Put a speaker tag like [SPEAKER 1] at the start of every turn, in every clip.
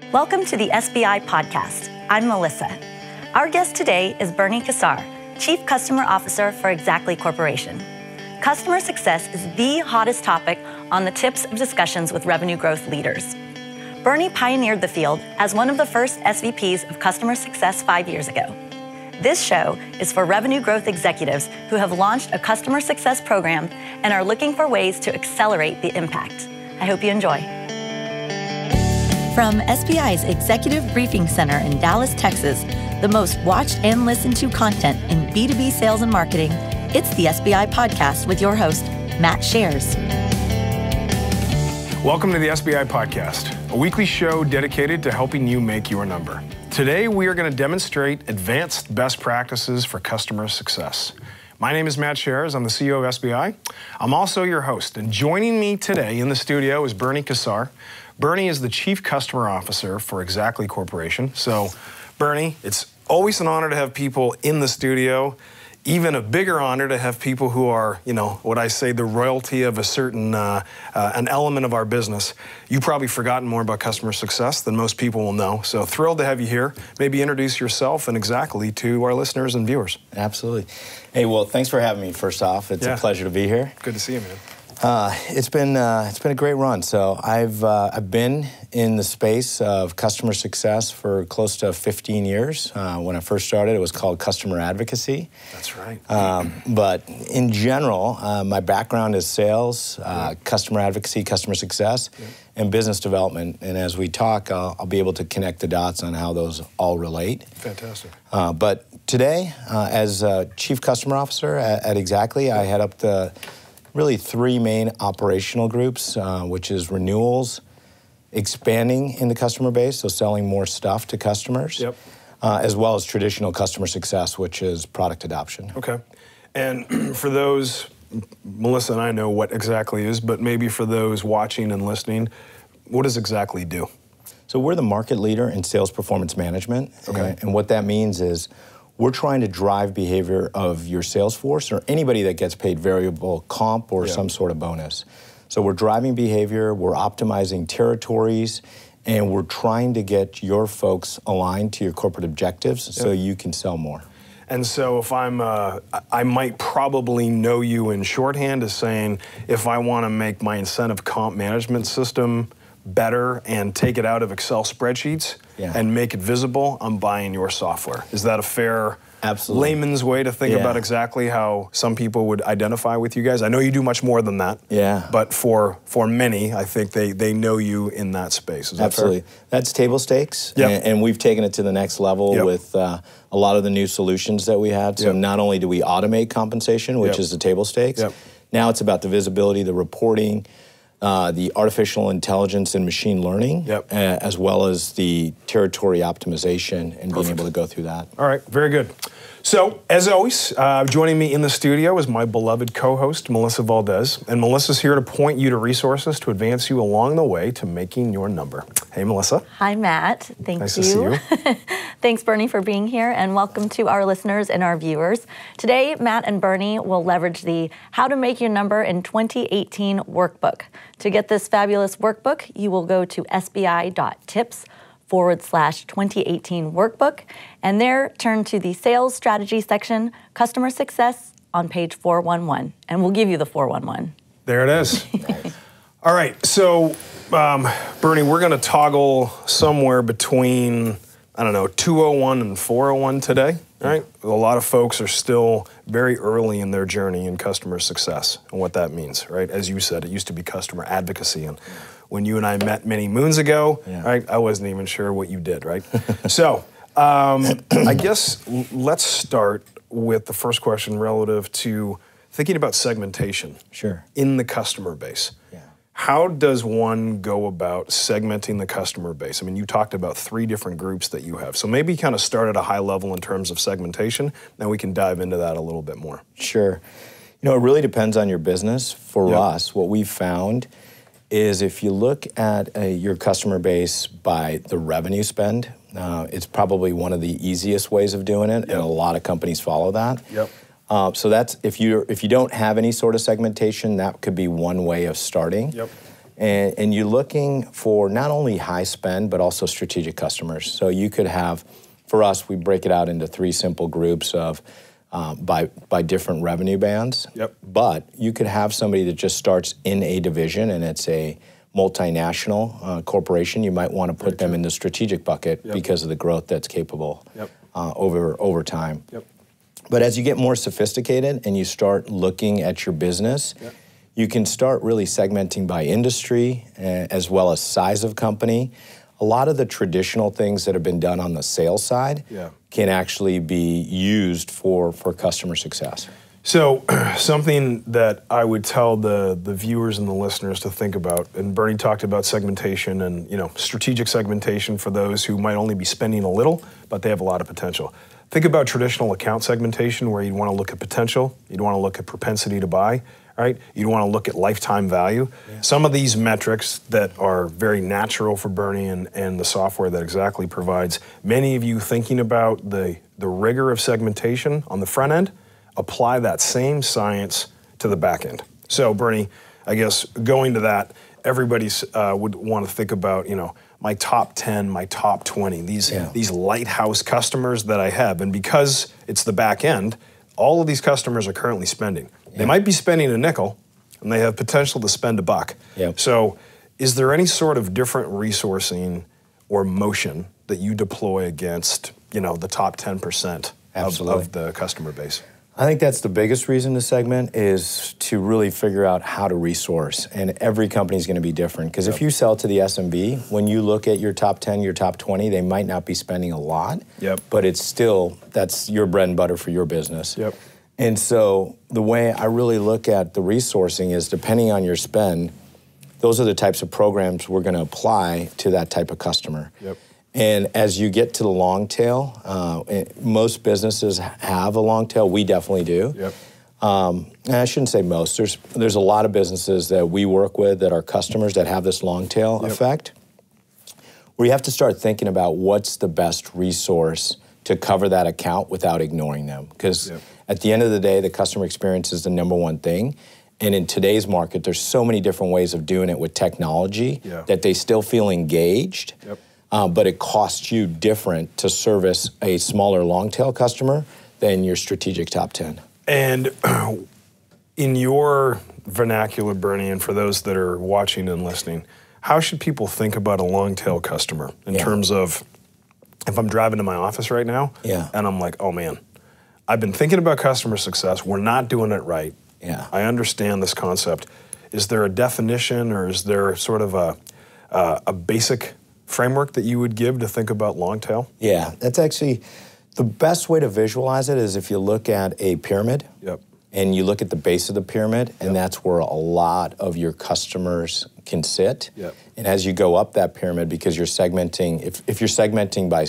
[SPEAKER 1] Welcome to the SBI podcast. I'm Melissa. Our guest today is Bernie Kassar, Chief Customer Officer for Xactly Corporation. Customer success is the hottest topic on the tips of discussions with revenue growth leaders. Bernie pioneered the field as one of the first SVPs of customer success 5 years ago. This show is for revenue growth executives who have launched a customer success program and are looking for ways to accelerate the impact. I hope you enjoy. From SBI's Executive Briefing Center in Dallas, Texas, the most watched and listened to content in B2B sales and marketing, it's the SBI Podcast with your host, Matt Shares.
[SPEAKER 2] Welcome to the SBI Podcast, a weekly show dedicated to helping you make your number. Today, we are going to demonstrate advanced best practices for customer success. My name is Matt Shares. I'm the CEO of SBI. I'm also your host, and joining me today in the studio is Bernie Kassar. Bernie is the Chief Customer Officer for Xactly Corporation. So, Bernie, it's always an honor to have people in the studio. Even a bigger honor to have people who are, what I say, the royalty of a certain, an element of our business. You've probably forgotten more about customer success than most people will know. So thrilled to have you here. Maybe introduce yourself and Xactly to our listeners and viewers.
[SPEAKER 3] Absolutely. Hey, well, thanks for having me, first off. It's a pleasure to be here.
[SPEAKER 2] Good to see you, man.
[SPEAKER 3] It's been a great run. So I've been in the space of customer success for close to 15 years. When I first started, it was called customer advocacy.
[SPEAKER 2] That's right.
[SPEAKER 3] But in general, my background is sales, customer advocacy, customer success, and business development. And as we talk, I'll be able to connect the dots on how those all relate.
[SPEAKER 2] Fantastic.
[SPEAKER 3] But today, as Chief Customer Officer at Xactly, I head up the really three main operational groups, which is renewals, expanding in the customer base, so selling more stuff to customers, as well as traditional customer success, which is product adoption.
[SPEAKER 2] Okay. And for those, Melissa and I know what Xactly is, but maybe for those watching and listening, what does Xactly do?
[SPEAKER 3] So we're the market leader in sales performance management.
[SPEAKER 2] Okay.
[SPEAKER 3] And what that means is we're trying to drive behavior of your sales force or anybody that gets paid variable comp or some sort of bonus. So we're driving behavior, we're optimizing territories, and we're trying to get your folks aligned to your corporate objectives so you can sell more.
[SPEAKER 2] And so if I might probably know you in shorthand as saying, if I want to make my incentive comp management system better and take it out of Excel spreadsheets and make it visible, I'm buying your software. Is that a fair layman's way to think about exactly how some people would identify with you guys? I know you do much more than that. But for many, I think they know you in that space. Is that fair?
[SPEAKER 3] That's table stakes. And we've taken it to the next level with a lot of the new solutions that we have. So not only do we automate compensation, which is the table stakes, now it's about the visibility, the reporting, the artificial intelligence and machine learning, as well as the territory optimization and being able to go through that.
[SPEAKER 2] All right, very good. So, as always, joining me in the studio is my beloved co-host, Melissa Valdez. And Melissa's here to point you to resources to advance you along the way to making your number. Hey, Melissa.
[SPEAKER 1] Hi, Matt. Thank you.
[SPEAKER 2] Nice to see you.
[SPEAKER 1] Thanks, Bernie, for being here, and welcome to our listeners and our viewers. Today, Matt and Bernie will leverage the How to Make Your Number in 2018 workbook. To get this fabulous workbook, you will go to sbi.tips/2018 workbook, and there turn to the sales strategy section, customer success on page 411, and we'll give you the 411.
[SPEAKER 2] There it is. All right, so Bernie, we're going to toggle somewhere between, 201 and 401 today, right? A lot of folks are still very early in their journey in customer success and what that means, right? As you said, it used to be customer advocacy, and when you and I met many moons ago, right, I wasn't even sure what you did, right? So I guess let's start with the first question relative to thinking about segmentation in the customer base. How does one go about segmenting the customer base? I mean, you talked about 3 different groups that you have. So maybe kind of start at a high level in terms of segmentation, then we can dive into that a little bit more.
[SPEAKER 3] Sure. It really depends on your business. For us, what we've found is if you look at your customer base by the revenue spend, it's probably one of the easiest ways of doing it, and a lot of companies follow that. So that's if you don't have any sort of segmentation, that could be one way of starting. And you're looking for not only high spend, but also strategic customers. So you could have, for us, we break it out into 3 simple groups of by different revenue bands.
[SPEAKER 2] Yep.
[SPEAKER 3] But you could have somebody that just starts in a division and it's a multinational corporation. You might want to put them in the strategic bucket because of the growth that's capable over time.
[SPEAKER 2] Yep.
[SPEAKER 3] But as you get more sophisticated and you start looking at your business, you can start really segmenting by industry as well as size of company. A lot of the traditional things that have been done on the sales side can actually be used for customer success.
[SPEAKER 2] So something that I would tell the viewers and the listeners to think about, and Bernie talked about segmentation and strategic segmentation for those who might only be spending a little, but they have a lot of potential. Think about traditional account segmentation where you'd want to look at potential, you'd want to look at propensity to buy, right? You'd want to look at lifetime value. Some of these metrics that are very natural for Bernie and the software that Xactly provides, many of you thinking about the rigor of segmentation on the front end, apply that same science to the back end. So Bernie, I guess going to that, everybody would want to think about, my top 10, my top 20, these lighthouse customers that I have. And because it's the back end, all of these customers are currently spending. They might be spending a nickel, and they have potential to spend a buck. So is there any sort of different resourcing or motion that you deploy against, the top 10% of the customer base?
[SPEAKER 3] I think that's the biggest reason to segment is to really figure out how to resource. And every company is going to be different. Because if you sell to the SMB, when you look at your top 10, your top 20, they might not be spending a lot. But it's still, that's your bread and butter for your business. And so the way I really look at the resourcing is depending on your spend, those are the types of programs we're going to apply to that type of customer. And as you get to the long tail, most businesses have a long tail. We definitely do. And I shouldn't say most. There's a lot of businesses that we work with that are customers that have this long tail effect, where you have to start thinking about what's the best resource to cover that account without ignoring them. Because at the end of the day, the customer experience is the #1 thing. And in today's market, there's so many different ways of doing it with technology that they still feel engaged. But it costs you different to service a smaller long-tail customer than your strategic top 10.
[SPEAKER 2] And in your vernacular, Bernie, and for those that are watching and listening, how should people think about a long-tail customer in terms of, if I'm driving to my office right now, and I'm like, oh man, I've been thinking about customer success, we're not doing it right. I understand this concept. Is there a definition or is there sort of a basic framework that you would give to think about long tail?
[SPEAKER 3] That's actually the best way to visualize it is if you look at a pyramid and you look at the base of the pyramid, and that's where a lot of your customers can sit. And as you go up that pyramid, because you're segmenting, if you're segmenting by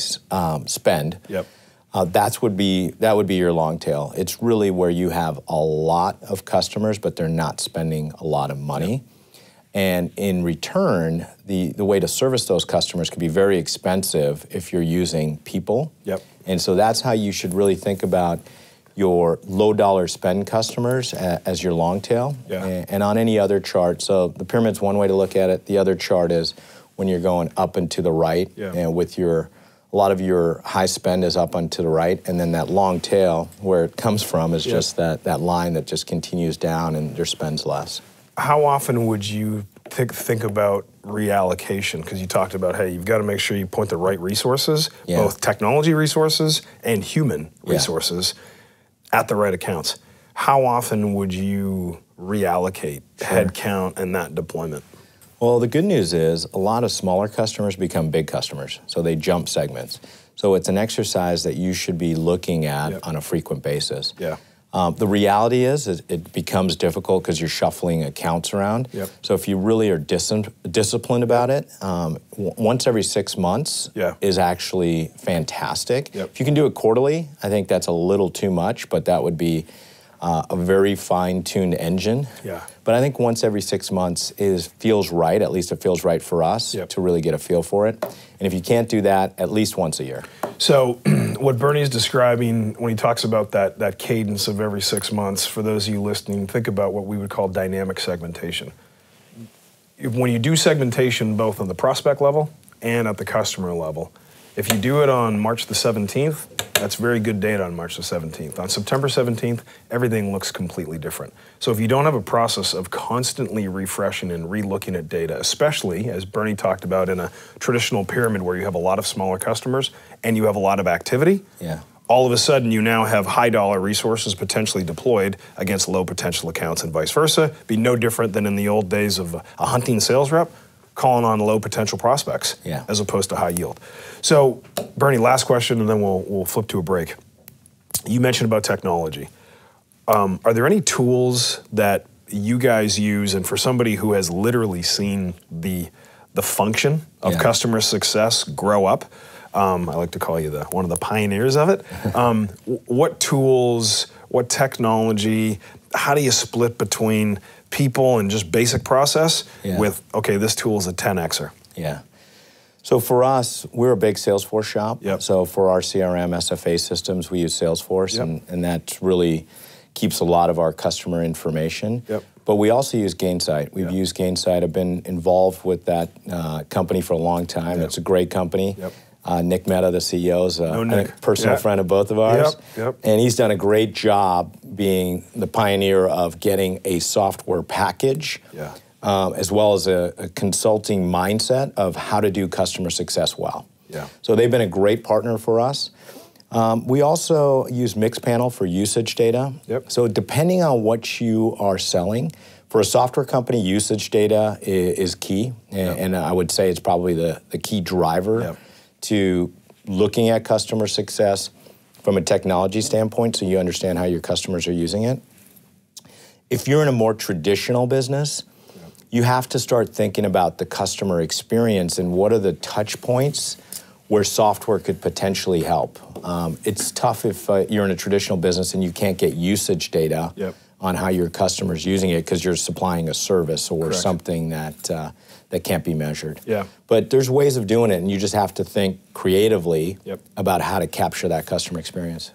[SPEAKER 3] spend, that would be your long tail. It's really where you have a lot of customers, but they're not spending a lot of money. And in return, the way to service those customers can be very expensive if you're using people. And so that's how you should really think about your low dollar spend customers as your long tail. And on any other chart, so the pyramid's one way to look at it. The other chart is when you're going up and to the right, and with a lot of your high spend is up and to the right, and then that long tail, where it comes from, is just that line that just continues down and your spend's less.
[SPEAKER 2] How often would you think about reallocation? Because you talked about, hey, you've got to make sure you point the right resources, both technology resources and human resources, at the right accounts. How often would you reallocate headcount and that deployment?
[SPEAKER 3] Well, the good news is a lot of smaller customers become big customers, so they jump segments. So it's an exercise that you should be looking at on a frequent basis. The reality is it becomes difficult because you're shuffling accounts around. So if you really are disciplined about it, once every 6 months is actually fantastic. If you can do it quarterly, I think that's a little too much, but that would be a very fine-tuned engine. But I think once every 6 months feels right, at least it feels right for us to really get a feel for it. And if you can't do that, at least once a year.
[SPEAKER 2] So what Bernie's describing when he talks about that cadence of every 6 months, for those of you listening, think about what we would call dynamic segmentation. when you do segmentation both on the prospect level and at the customer level, if you do it on March the 17th, that's very good data on March the 17th. On September 17th, everything looks completely different. So if you don't have a process of constantly refreshing and re-looking at data, especially, as Bernie talked about, in a traditional pyramid where you have a lot of smaller customers and you have a lot of activity, all of a sudden you now have high dollar resources potentially deployed against low potential accounts and vice versa. Be no different than in the old days of a hunting sales rep calling on low potential prospects as opposed to high yield. So Bernie, last question and then we'll flip to a break. You mentioned about technology. Are there any tools that you guys use, and for somebody who has literally seen the function of customer success grow up, I like to call you one of the pioneers of it. What tools, what technology, how do you split between people and just basic process with, okay, this tool is a 10Xer?
[SPEAKER 3] So for us, we're a big Salesforce shop. So for our CRM, SFA systems, we use Salesforce, and that really keeps a lot of our customer information. But we also use Gainsight. We've used Gainsight. I've been involved with that company for a long time. It's a great company. Nick Mehta, the CEO, is a personal friend of both of ours. And he's done a great job being the pioneer of getting a software package, as well as a consulting mindset of how to do customer success well. So they've been a great partner for us. We also use Mixpanel for usage data. So depending on what you are selling, for a software company, usage data is key. And I would say it's probably the key driver to looking at customer success from a technology standpoint, so you understand how your customers are using it. If you're in a more traditional business, you have to start thinking about the customer experience and what are the touch points where software could potentially help. It's tough if you're in a traditional business and you can't get usage data on how your customer's using it because you're supplying a service or something that can't be measured. But there's ways of doing it, and you just have to think creatively about how to capture that customer experience.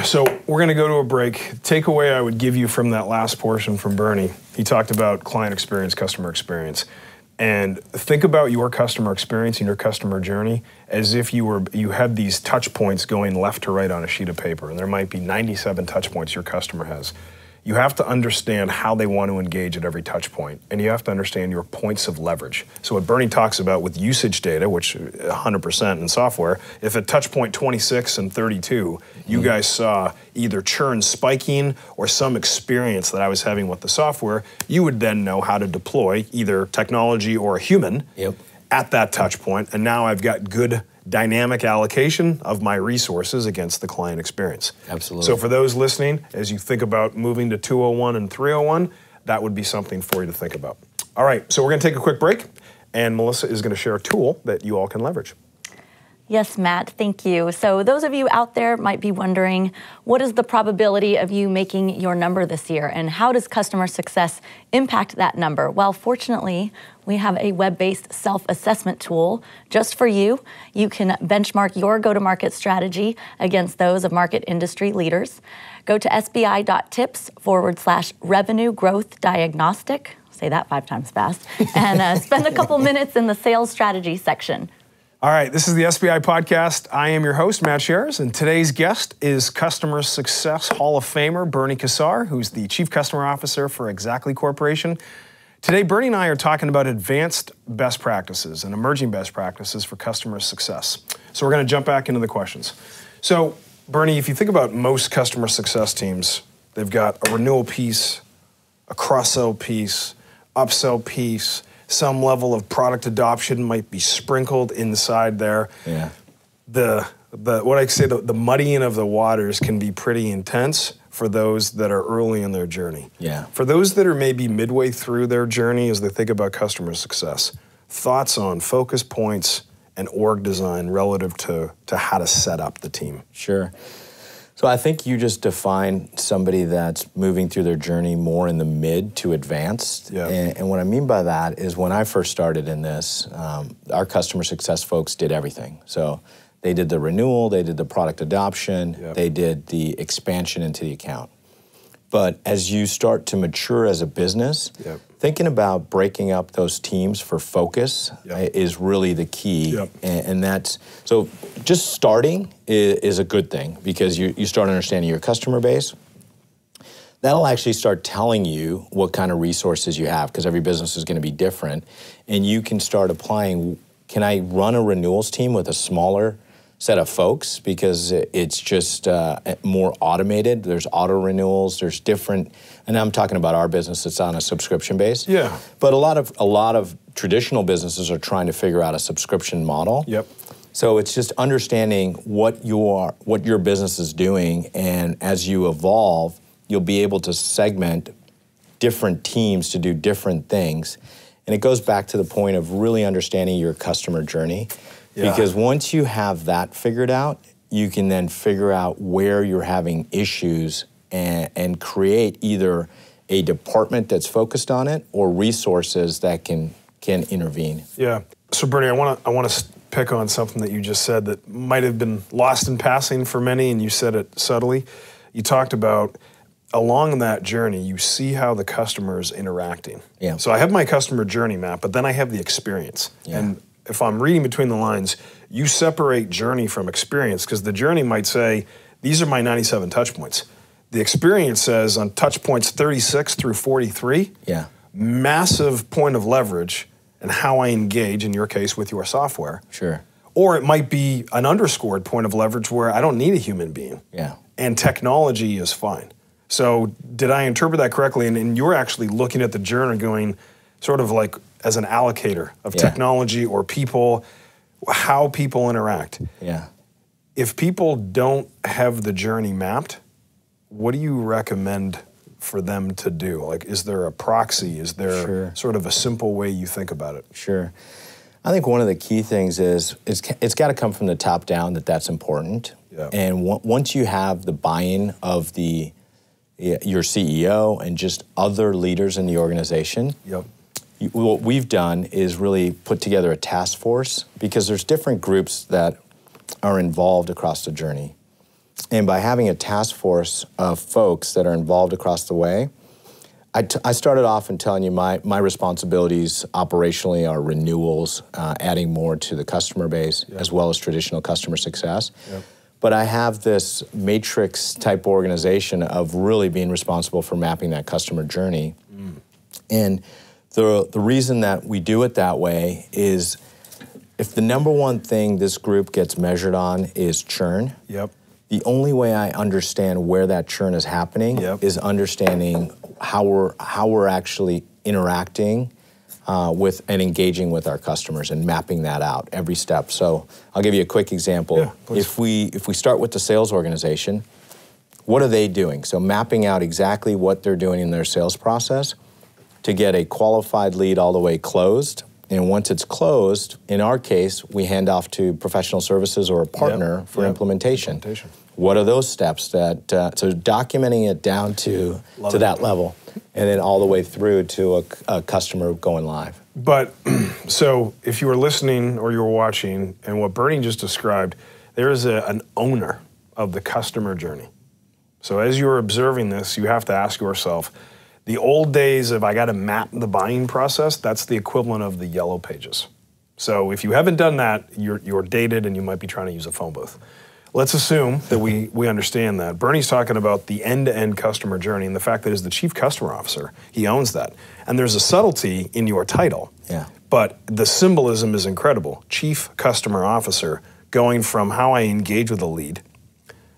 [SPEAKER 2] So we're going to go to a break. Takeaway I would give you from that last portion from Bernie, he talked about client experience, customer experience. And think about your customer experience and your customer journey as if you had these touch points going left to right on a sheet of paper, and there might be 97 touch points your customer has. You have to understand how they want to engage at every touch point, and you have to understand your points of leverage. So what Bernie talks about with usage data, which 100% in software, if at touch point 26 and 32, you guys saw either churn spiking or some experience that I was having with the software, you would then know how to deploy either technology or a human at that touch point, and now I've got good dynamic allocation of my resources against the client experience. So for those listening, as you think about moving to 201 and 301, that would be something for you to think about. All right, so we're going to take a quick break, and Melissa is going to share a tool that you all can leverage.
[SPEAKER 1] Yes, Matt, thank you. So those of you out there might be wondering, what is the probability of you making your number this year, and how does customer success impact that number? Well, fortunately, we have a web-based self-assessment tool just for you. You can benchmark your go-to-market strategy against those of market industry leaders. Go to sbi.tips/revenue growth diagnostic, say that 5 times fast, and spend a couple minutes in the sales strategy section.
[SPEAKER 2] All right, this is the SBI Podcast. I am your host, Matt Scherz, and today's guest is Customer Success Hall of Famer Bernie Kassar, who's the Chief Customer Officer for Xactly Corporation. Today, Bernie and I are talking about advanced best practices and emerging best practices for customer success. So we're going to jump back into the questions. So, Bernie, if you think about most customer success teams, they've got a renewal piece, a cross-sell piece, upsell piece, some level of product adoption might be sprinkled inside there. The muddying of the waters can be pretty intense for those that are early in their journey. For those that are maybe midway through their journey as they think about customer success, thoughts on focus points and org design relative to how to set up the team.
[SPEAKER 3] Sure. So I think you just define somebody that's moving through their journey more in the mid to advanced. And what I mean by that is when I first started in this, our customer success folks did everything. So they did the renewal, they did the product adoption, they did the expansion into the account. But as you start to mature as a business, thinking about breaking up those teams for focus is really the key. And that's, so just starting is a good thing because you start understanding your customer base. That'll actually start telling you what kind of resources you have because every business is going to be different. And you can start applying, can I run a renewals team with a smaller set of folks because it's just more automated. There's auto renewals, there's different, and I'm talking about our business that's on a subscription base.
[SPEAKER 2] Yeah.
[SPEAKER 3] But a lot of traditional businesses are trying to figure out a subscription model. So it's just understanding what your business is doing, and as you evolve, you'll be able to segment different teams to do different things. And it goes back to the point of really understanding your customer journey. Because once you have that figured out, you can then figure out where you're having issues and create either a department that's focused on it or resources that can intervene.
[SPEAKER 2] Yeah. So Bernie, I want to pick on something that you just said that might have been lost in passing for many, and you said it subtly. You talked about along that journey, you see how the customer is interacting. So I have my customer journey map, but then I have the experience. And if I'm reading between the lines, you separate journey from experience because the journey might say, these are my 97 touch points. The experience says on touch points 36 through 43, massive point of leverage and how I engage, in your case, with your software. Or it might be an underscored point of leverage where I don't need a human being. And technology is fine. So did I interpret that correctly? And you're actually looking at the journey going sort of like as an allocator of technology or people, how people interact. If people don't have the journey mapped, what do you recommend for them to do? Like, is there a proxy? Is there sort of a simple way you think about it?
[SPEAKER 3] I think one of the key things is it's got to come from the top down that's important. And once you have the buy-in of your CEO and just other leaders in the organization, what we've done is really put together a task force because there's different groups that are involved across the journey. And by having a task force of folks that are involved across the way, I started off in telling you my responsibilities operationally are renewals, adding more to the customer base, as well as traditional customer success. But I have this matrix type organization of really being responsible for mapping that customer journey. And the reason that we do it that way is if the number one thing this group gets measured on is churn, the only way I understand where that churn is happening is understanding how we're actually interacting with and engaging with our customers and mapping that out every step. So I'll give you a quick example. If we start with the sales organization, what are they doing? So mapping out exactly what they're doing in their sales process to get a qualified lead all the way closed. And once it's closed, in our case, we hand off to professional services or a partner for implementation. What are those steps so documenting it down to that level, and then all the way through to a customer going live.
[SPEAKER 2] But, so if you were listening or you were watching, and what Bernie just described, there is an owner of the customer journey. So as you're observing this, you have to ask yourself, the old days of I got to map the buying process, that's the equivalent of the yellow pages. So if you haven't done that, you're dated and you might be trying to use a phone booth. Let's assume that we understand that. Bernie's talking about the end-to-end customer journey and the fact that as the Chief Customer Officer, he owns that. And there's a subtlety in your title, but the symbolism is incredible. Chief Customer Officer, going from how I engage with a lead,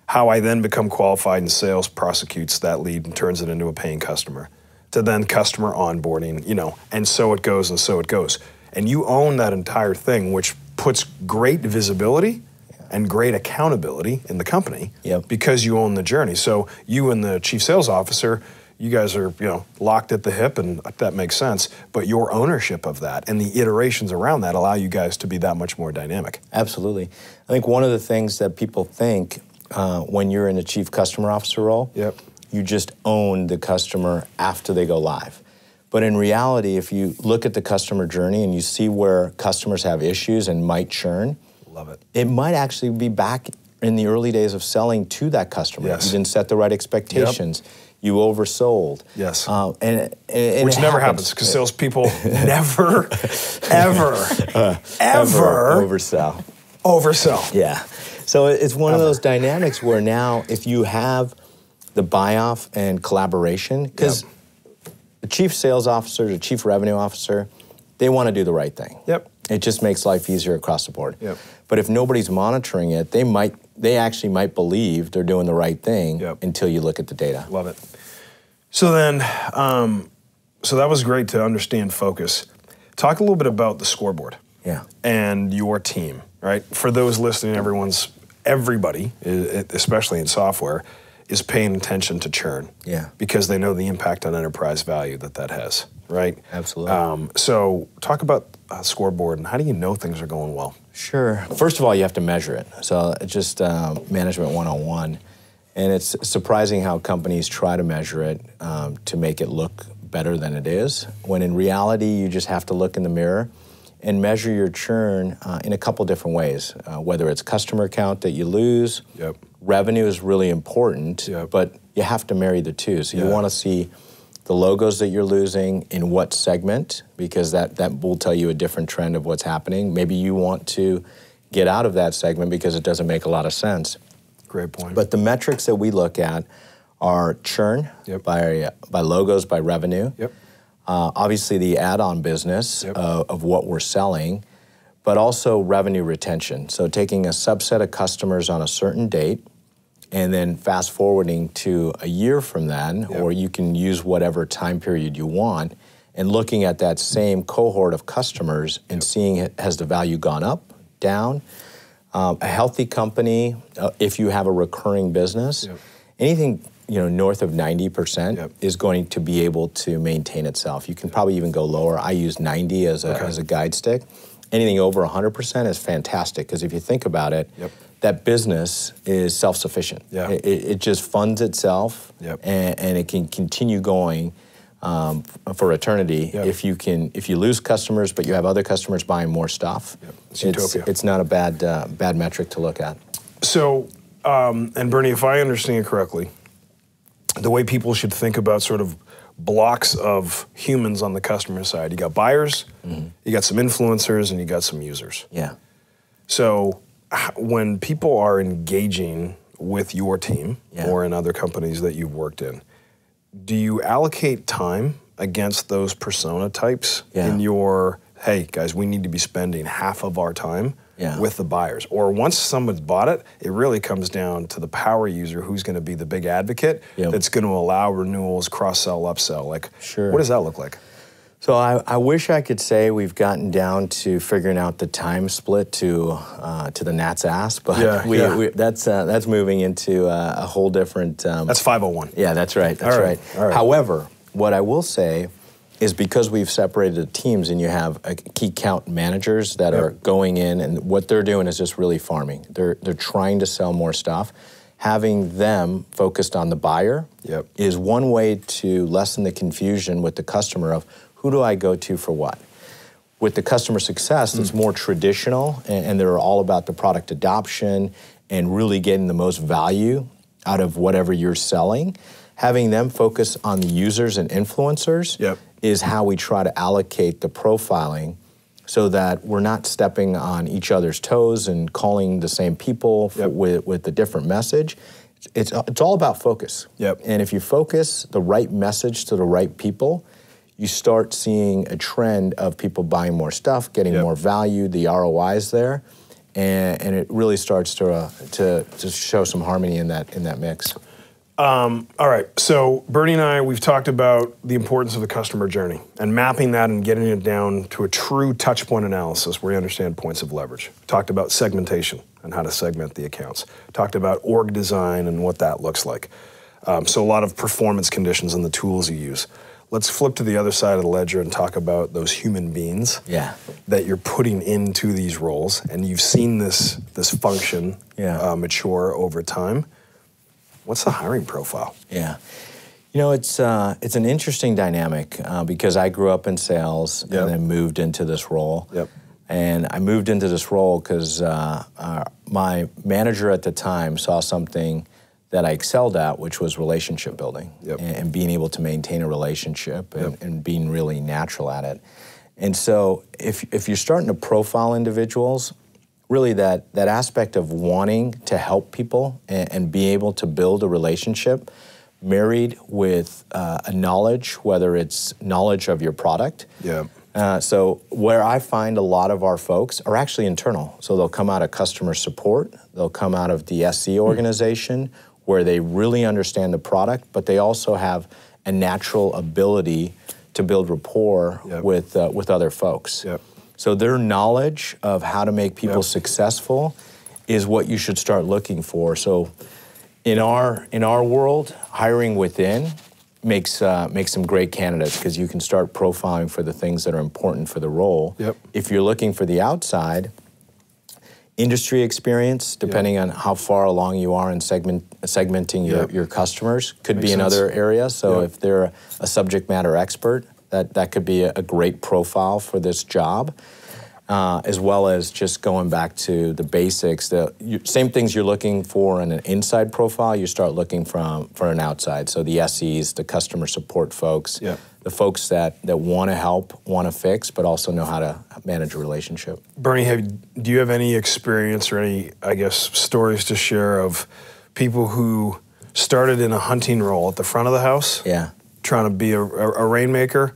[SPEAKER 2] how I then become qualified in sales, prosecutes that lead and turns it into a paying customer, to then customer onboarding, and so it goes and so it goes. And you own that entire thing, which puts great visibility and great accountability in the company because you own the journey. So you and the Chief Sales Officer, you guys are locked at the hip, and that makes sense, but your ownership of that and the iterations around that allow you guys to be that much more dynamic.
[SPEAKER 3] Absolutely. I think one of the things that people think when you're in a Chief Customer Officer role, you just own the customer after they go live. But in reality, if you look at the customer journey and you see where customers have issues and might churn, it might actually be back in the early days of selling to that customer. You didn't set the right expectations.
[SPEAKER 2] you
[SPEAKER 3] oversold.
[SPEAKER 2] Yes.
[SPEAKER 3] And
[SPEAKER 2] which never happens because salespeople never, ever oversell.
[SPEAKER 3] Yeah. So it's one of those dynamics where now if you have the buy-off and collaboration, because the chief sales officer, the chief revenue officer, they want to do the right thing.
[SPEAKER 2] Yep.
[SPEAKER 3] It just makes life easier across the board.
[SPEAKER 2] Yep.
[SPEAKER 3] But if nobody's monitoring it, they actually might believe they're doing the right thing until you look at the data.
[SPEAKER 2] Love it. So then, so that was great to understand focus. Talk a little bit about the scoreboard.
[SPEAKER 3] Yeah.
[SPEAKER 2] And your team, right? For those listening, everybody, especially in software, is paying attention to churn.
[SPEAKER 3] Yeah.
[SPEAKER 2] Because they know the impact on enterprise value that has, right?
[SPEAKER 3] Absolutely.
[SPEAKER 2] So talk about scoreboard and how do you know things are going well?
[SPEAKER 3] Sure. First of all, you have to measure it. So it's just management 101. And it's surprising how companies try to measure it to make it look better than it is, when in reality, you just have to look in the mirror and measure your churn in a couple different ways, whether it's customer count that you lose.
[SPEAKER 2] Yep.
[SPEAKER 3] Revenue is really important, but you have to marry the two. So you want to see the logos that you're losing in what segment, because that will tell you a different trend of what's happening. Maybe you want to get out of that segment because it doesn't make a lot of sense.
[SPEAKER 2] Great point.
[SPEAKER 3] But the metrics that we look at are churn by logos, by revenue.
[SPEAKER 2] Yep.
[SPEAKER 3] Obviously the add-on business of what we're selling, but also revenue retention. So taking a subset of customers on a certain date and then fast forwarding to a year from then, or you can use whatever time period you want, and looking at that same cohort of customers and seeing has the value gone up, down. A healthy company, if you have a recurring business, anything north of 90% is going to be able to maintain itself. You can probably even go lower. I use 90 as a guide stick. Anything over 100% is fantastic, because if you think about it, that business is self-sufficient. It just funds itself, and it can continue going for eternity. If you lose customers, but you have other customers buying more stuff, it's not a bad metric to look at.
[SPEAKER 2] So, and Bernie, if I understand correctly, the way people should think about sort of blocks of humans on the customer side, you got buyers, you got some influencers, and you got some users.
[SPEAKER 3] Yeah.
[SPEAKER 2] So when people are engaging with your team or in other companies that you've worked in, do you allocate time against those persona types in your, hey guys, we need to be spending half of our time with the buyers? Or once someone's bought it, it really comes down to the power user who's going to be the big advocate that's going to allow renewals, cross-sell, upsell. Like, what does that look like?
[SPEAKER 3] So I wish I could say we've gotten down to figuring out the time split to the gnat's ass, but that's moving into a whole different...
[SPEAKER 2] that's 501.
[SPEAKER 3] Yeah, that's right. That's right. All right. However, what I will say is because we've separated the teams and you have key account managers that are going in, and what they're doing is just really farming. They're trying to sell more stuff. Having them focused on the buyer is one way to lessen the confusion with the customer of who do I go to for what. With the customer success, it's more traditional, and they're all about the product adoption and really getting the most value out of whatever you're selling. Having them focus on the users and influencers is how we try to allocate the profiling, so that we're not stepping on each other's toes and calling the same people with a different message. It's all about focus. And if you focus the right message to the right people, you start seeing a trend of people buying more stuff, getting more value, the ROI's there, and it really starts to show some harmony in that mix.
[SPEAKER 2] All right, so Bernie and I, we've talked about the importance of the customer journey and mapping that and getting it down to a true touch point analysis where you understand points of leverage. Talked about segmentation and how to segment the accounts. Talked about org design and what that looks like. So a lot of performance conditions and the tools you use. Let's flip to the other side of the ledger and talk about those human beings that you're putting into these roles, and you've seen this function mature over time. What's the hiring profile?
[SPEAKER 3] Yeah, it's an interesting dynamic because I grew up in sales and then moved into this role. And I moved into this role because my manager at the time saw something that I excelled at, which was relationship building and being able to maintain a relationship and being really natural at it. And so if you're starting to profile individuals, really that aspect of wanting to help people and be able to build a relationship married with a knowledge, whether it's knowledge of your product. So where I find a lot of our folks are actually internal. So they'll come out of customer support, they'll come out of the SC organization, where they really understand the product, but they also have a natural ability to build rapport with other folks. So their knowledge of how to make people successful is what you should start looking for. So in our world, hiring within makes some great candidates, because you can start profiling for the things that are important for the role. If you're looking for the outside, industry experience, depending on how far along you are in segmenting your customers, could be another area. So if they're a subject matter expert, that could be a great profile for this job, as well as just going back to the basics. The same things you're looking for in an inside profile, you start looking for an outside. So the SEs, the customer support folks, the folks that want to help, want to fix, but also know how to manage a relationship.
[SPEAKER 2] Bernie, do you have any experience or any, I guess, stories to share of people who started in a hunting role at the front of the house, trying to be a rainmaker,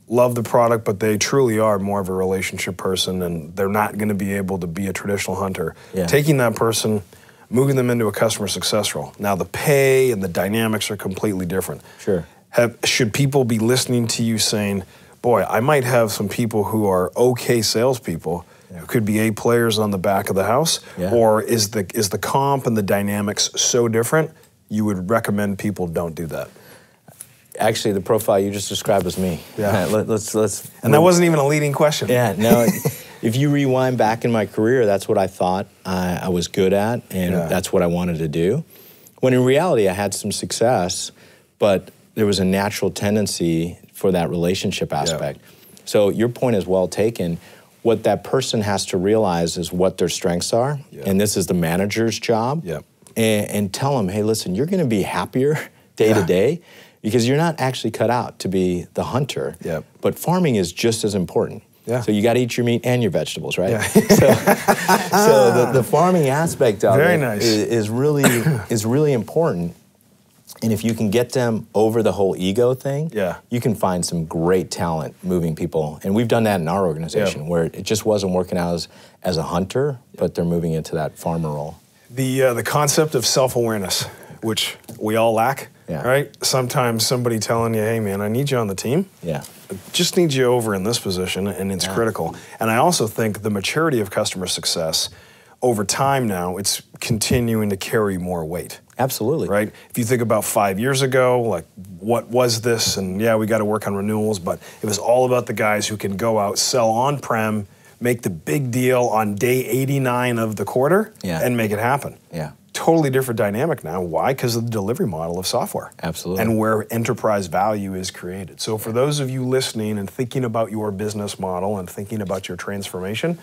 [SPEAKER 2] love the product, but they truly are more of a relationship person, and they're not going to be able to be a traditional hunter. Taking that person, moving them into a customer success role. Now the pay and the dynamics are completely different. Should people be listening to you saying, boy, I might have some people who are okay salespeople who could be A players on the back of the house, or is the comp and the dynamics so different you would recommend people don't do that?
[SPEAKER 3] Actually, the profile you just described was me. Let's
[SPEAKER 2] and that wasn't even a leading question.
[SPEAKER 3] No. If you rewind back in my career, that's what I thought I was good at, and that's what I wanted to do. When in reality, I had some success, but there was a natural tendency for that relationship aspect. So your point is well taken. What that person has to realize is what their strengths are, and this is the manager's job, and tell them, hey, listen, you're going to be happier day to day, because you're not actually cut out to be the hunter, but farming is just as important. So you got to eat your meat and your vegetables, right? So the farming aspect of it is really important. And if you can get them over the whole ego thing, you can find some great talent moving people. And we've done that in our organization, where it just wasn't working out as a hunter, but they're moving into that farmer role.
[SPEAKER 2] The concept of self-awareness, which we all lack, right? Sometimes somebody telling you, hey man, I need you on the team. Just need you over in this position, and it's critical. And I also think the maturity of customer success, over time now, it's continuing to carry more weight.
[SPEAKER 3] Absolutely.
[SPEAKER 2] Right? If you think about 5 years ago, like, what was this? And we got to work on renewals, but it was all about the guys who can go out, sell on-prem, make the big deal on day 89 of the quarter, and make it happen. Totally different dynamic now. Why? Because of the delivery model of software.
[SPEAKER 3] Absolutely.
[SPEAKER 2] And where enterprise value is created. So for those of you listening and thinking about your business model and thinking about your transformation,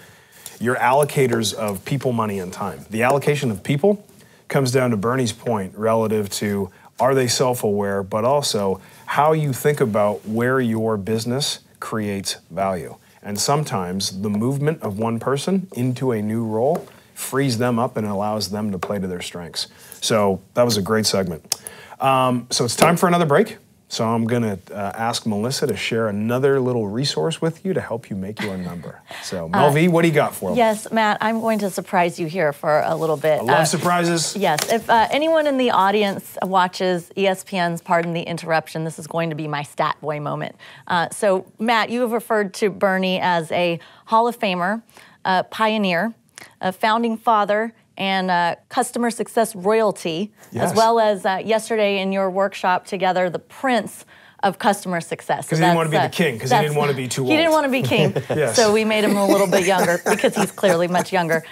[SPEAKER 2] you're allocators of people, money, and time. The allocation of people comes down to Bernie's point relative to, are they self-aware, but also how you think about where your business creates value. And sometimes the movement of one person into a new role frees them up and allows them to play to their strengths. So that was a great segment. So it's time for another break. So I'm going to ask Melissa to share another little resource with you to help you make your number. So Mel V, what do you got for them?
[SPEAKER 1] Yes, Matt, I'm going to surprise you here for a little bit.
[SPEAKER 2] I love surprises.
[SPEAKER 1] Yes, if anyone in the audience watches ESPN's Pardon the Interruption, this is going to be my stat boy moment. So Matt, you have referred to Bernie as a Hall of Famer, a pioneer, a founding father, and customer success royalty, as well as yesterday in your workshop together, the Prince of customer success.
[SPEAKER 2] Because he didn't want to be the king, because he didn't want to be too old.
[SPEAKER 1] He didn't want to be king,
[SPEAKER 2] Yes.
[SPEAKER 1] so we made him a little bit younger because he's clearly much younger.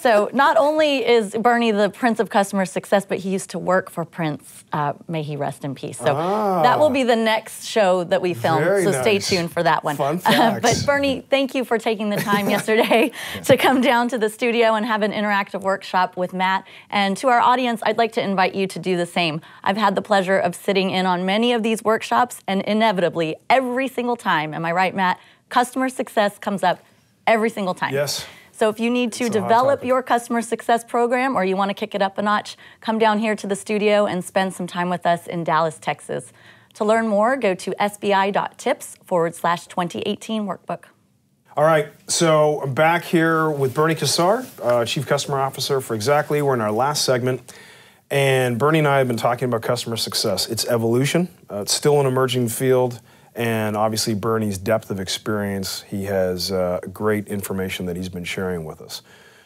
[SPEAKER 1] So not only is Bernie the Prince of Customer Success, but he used to work for Prince. May he rest in peace. So that will be the next show that we film,
[SPEAKER 2] Very
[SPEAKER 1] so
[SPEAKER 2] nice.
[SPEAKER 1] stay tuned for that one.
[SPEAKER 2] Fun facts.
[SPEAKER 1] But Bernie, thank you for taking the time yesterday to come down to the studio and have an interactive workshop with Matt. And to our audience, I'd like to invite you to do the same. I've had the pleasure of sitting in on many of these workshops, and inevitably, every single time, am I right, Matt? Customer success comes up every single time.
[SPEAKER 2] Yes.
[SPEAKER 1] So if you need to develop your customer success program or you want to kick it up a notch, come down here to the studio and spend some time with us in Dallas, Texas. To learn more, go to sbi.tips/2018 workbook.
[SPEAKER 2] All right, so I'm back here with Bernie Kassar, Chief Customer Officer for Xactly. We're in our last segment, and Bernie and I have been talking about customer success. It's evolution. It's still an emerging field, and obviously Bernie's depth of experience, he has great information that he's been sharing with us.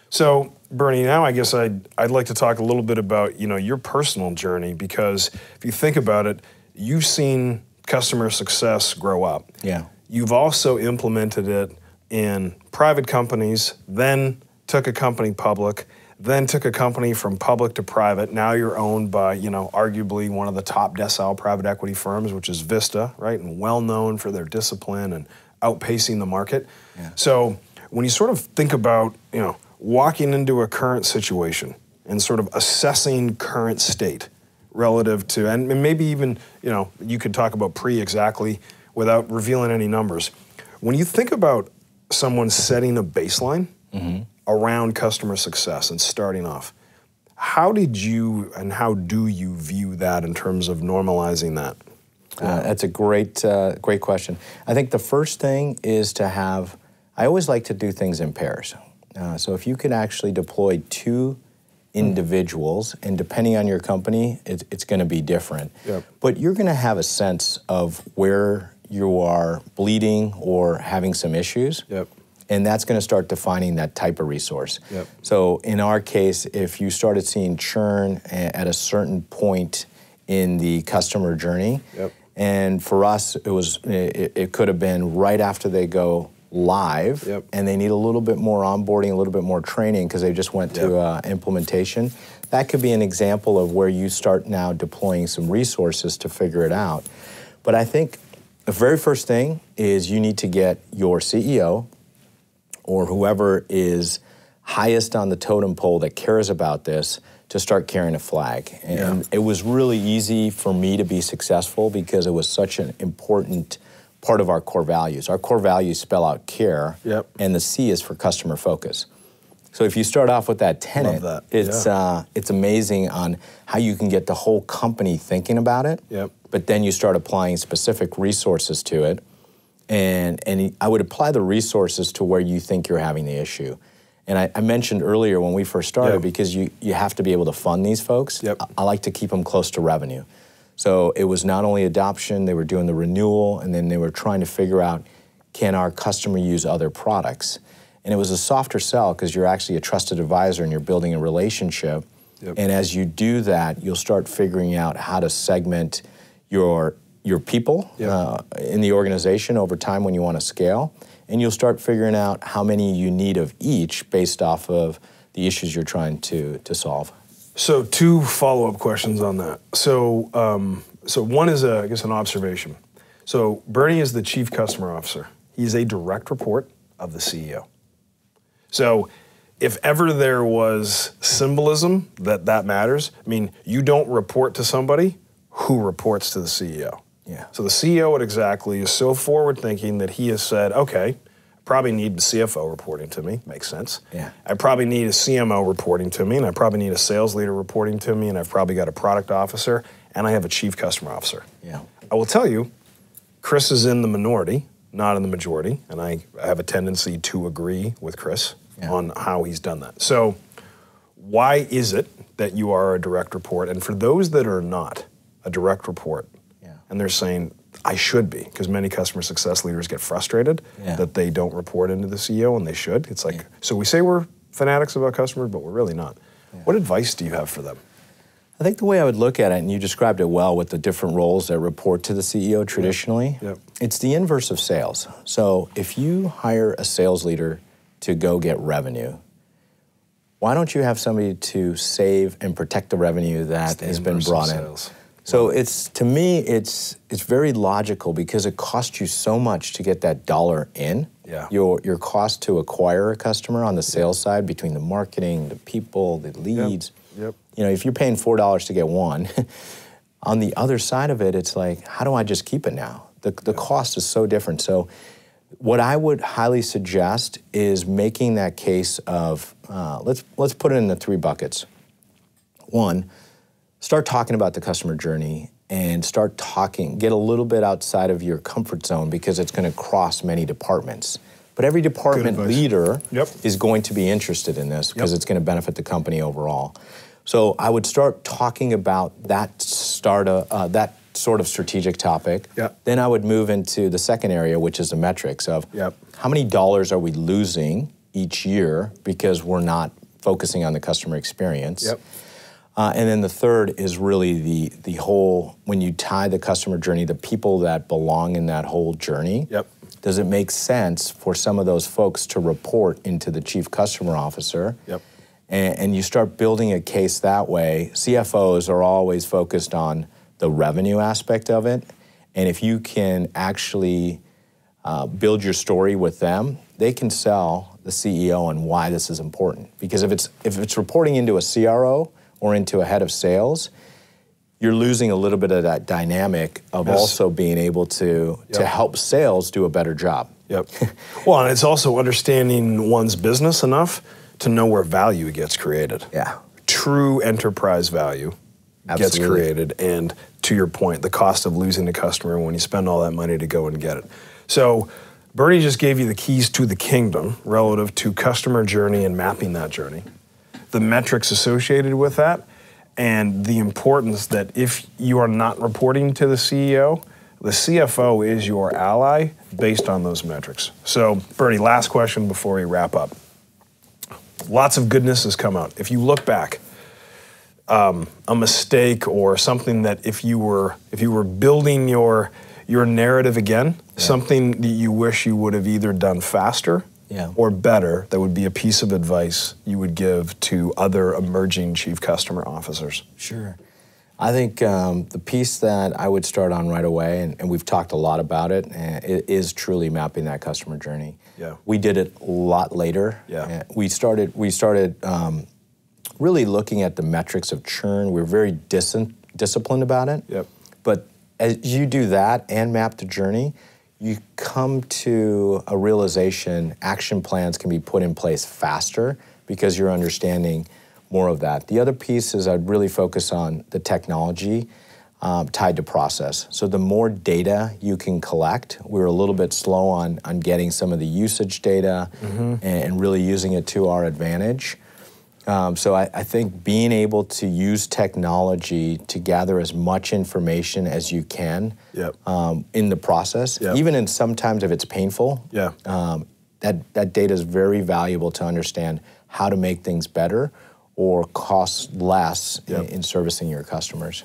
[SPEAKER 2] So, Bernie, now I guess I'd like to talk a little bit about, your personal journey, because if you think about it, you've seen customer success grow up.
[SPEAKER 3] Yeah.
[SPEAKER 2] You've also implemented it in private companies, then took a company public, then took a company from public to private. Now you're owned by, arguably one of the top decile private equity firms, which is Vista, right? And well known for their discipline and outpacing the market.
[SPEAKER 3] Yeah.
[SPEAKER 2] So when you sort of think about, walking into a current situation and sort of assessing current state relative to, and maybe even, you could talk about pre-Xactly without revealing any numbers. When you think about someone setting a baseline around customer success and starting off, how did you and how do you view that in terms of normalizing that?
[SPEAKER 3] That's a great question. I think the first thing is to have, I always like to do things in pairs. So if you could actually deploy two individuals, and depending on your company, it's going to be different.
[SPEAKER 2] Yep.
[SPEAKER 3] But you're going to have a sense of where you are bleeding or having some issues.
[SPEAKER 2] Yep.
[SPEAKER 3] And that's going to start defining that type of resource.
[SPEAKER 2] Yep.
[SPEAKER 3] So in our case, if you started seeing churn at a certain point in the customer journey,
[SPEAKER 2] yep.
[SPEAKER 3] and for us, it could have been right after they go live,
[SPEAKER 2] yep.
[SPEAKER 3] and they need a little bit more onboarding, a little bit more training because they just went to implementation. That could be an example of where you start now deploying some resources to figure it out. But I think the very first thing is you need to get your CEO or whoever is highest on the totem pole that cares about this to start carrying a flag. And it was really easy for me to be successful because it was such an important part of our core values. Our core values spell out care, and the C is for customer focus. So if you start off with that tenet, it's amazing on how you can get the whole company thinking about it, but then you start applying specific resources to it. And I would apply the resources to where you think you're having the issue. And I mentioned earlier when we first started, because you have to be able to fund these folks, I like to keep them close to revenue. So it was not only adoption, they were doing the renewal, and then they were trying to figure out, can our customer use other products? And it was a softer sell because you're actually a trusted advisor and you're building a relationship. And as you do that, you'll start figuring out how to segment your people in the organization over time when you want to scale. And you'll start figuring out how many you need of each based off of the issues you're trying to solve.
[SPEAKER 2] So two follow-up questions on that. So one is, I guess, an observation. So Bernie is the Chief Customer Officer. He's a direct report of the CEO. So if ever there was symbolism that matters, I mean, you don't report to somebody who reports to the CEO. So the CEO at Xactly is so forward-thinking that he has said, okay, I probably need the CFO reporting to me, makes sense. I probably need a CMO reporting to me, and I probably need a sales leader reporting to me, and I've probably got a product officer, and I have a chief customer officer. I will tell you, Chris is in the minority, not in the majority, and I have a tendency to agree with Chris on how he's done that. So why is it that you are a direct report? And for those that are not a direct report, and they're saying, I should be, because many customer success leaders get frustrated that they don't report into the CEO, and they should. It's like, so we say we're fanatics about customers, but we're really not. What advice do you have for them?
[SPEAKER 3] I think the way I would look at it, and you described it well with the different roles that report to the CEO traditionally, it's the inverse of sales. So if you hire a sales leader to go get revenue, why don't you have somebody to save and protect the revenue that has been brought in? So to me, it's very logical because it costs you so much to get that dollar in. Your cost to acquire a customer on the sales side between the marketing, the people, the leads. You know, if you're paying $4 to get one, on the other side of it, it's like, how do I just keep it now? The cost is so different. So what I would highly suggest is making that case of, let's put it in the 3 buckets. 1, start talking about the customer journey and get a little bit outside of your comfort zone because it's going to cross many departments. But every department leader is going to be interested in this because it's going to benefit the company overall. So I would start talking about that sort of strategic topic. Then I would move into the second area, which is the metrics of how many dollars are we losing each year because we're not focusing on the customer experience. And then the third is really the whole, when you tie the customer journey, the people that belong in that whole journey, does it make sense for some of those folks to report into the chief customer officer? And you start building a case that way. CFOs are always focused on the revenue aspect of it. And if you can actually build your story with them, they can sell the CEO on why this is important. Because if it's reporting into a CRO or into a head of sales, you're losing a little bit of that dynamic of also being able to help sales do a better job.
[SPEAKER 2] Well, and it's also understanding one's business enough to know where value gets created. True enterprise value gets created, and to your point, the cost of losing the customer when you spend all that money to go and get it. So Bernie just gave you the keys to the kingdom relative to customer journey and mapping that journey, the metrics associated with that, and the importance that if you are not reporting to the CEO, the CFO is your ally based on those metrics. So Bernie, last question before we wrap up. Lots of goodness has come out. If you look back, a mistake or something that if you were building your narrative again, something that you wish you would have either done faster or better, that would be a piece of advice you would give to other emerging chief customer officers.
[SPEAKER 3] Sure. I think the piece that I would start on right away, and we've talked a lot about it, is truly mapping that customer journey. We did it a lot later. We started really looking at the metrics of churn. We're very disciplined about it. But as you do that and map the journey, you come to a realization action plans can be put in place faster because you're understanding more of that. The other piece is I'd really focus on the technology tied to process. So the more data you can collect, we're a little bit slow on getting some of the usage data and really using it to our advantage. So I think being able to use technology to gather as much information as you can in the process, even in sometimes if it's painful, that data is very valuable to understand how to make things better or cost less in servicing your customers.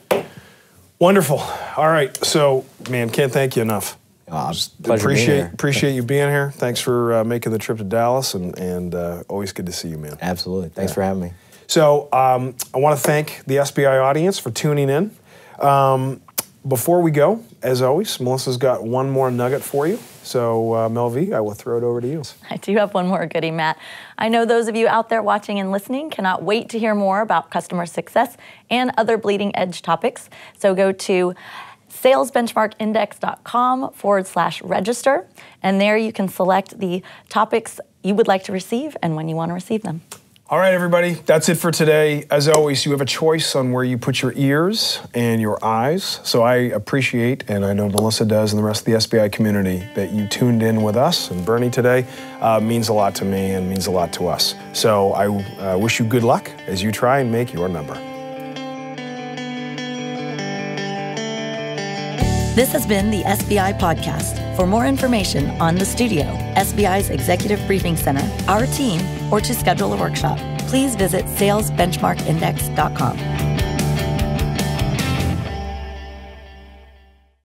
[SPEAKER 2] Wonderful. All right. So, man, can't thank you enough. Appreciate you being here. Thanks for making the trip to Dallas, and always good to see you, man.
[SPEAKER 3] Absolutely. Thanks for having me.
[SPEAKER 2] So I want to thank the SBI audience for tuning in. Before we go, as always, Melissa's got one more nugget for you. So, Mel V, I will throw it over to you.
[SPEAKER 1] I do have one more goodie, Matt. I know those of you out there watching and listening cannot wait to hear more about customer success and other bleeding edge topics. So go to salesbenchmarkindex.com/register, and there you can select the topics you would like to receive and when you want to receive them.
[SPEAKER 2] All right, everybody, that's it for today. As always, you have a choice on where you put your ears and your eyes. So I appreciate, and I know Melissa does, and the rest of the SBI community, that you tuned in with us and Bernie today. Means a lot to me and means a lot to us. So I wish you good luck as you try and make your number.
[SPEAKER 1] This has been the SBI Podcast. For more information on the studio, SBI's Executive Briefing Center, our team, or to schedule a workshop, please visit salesbenchmarkindex.com.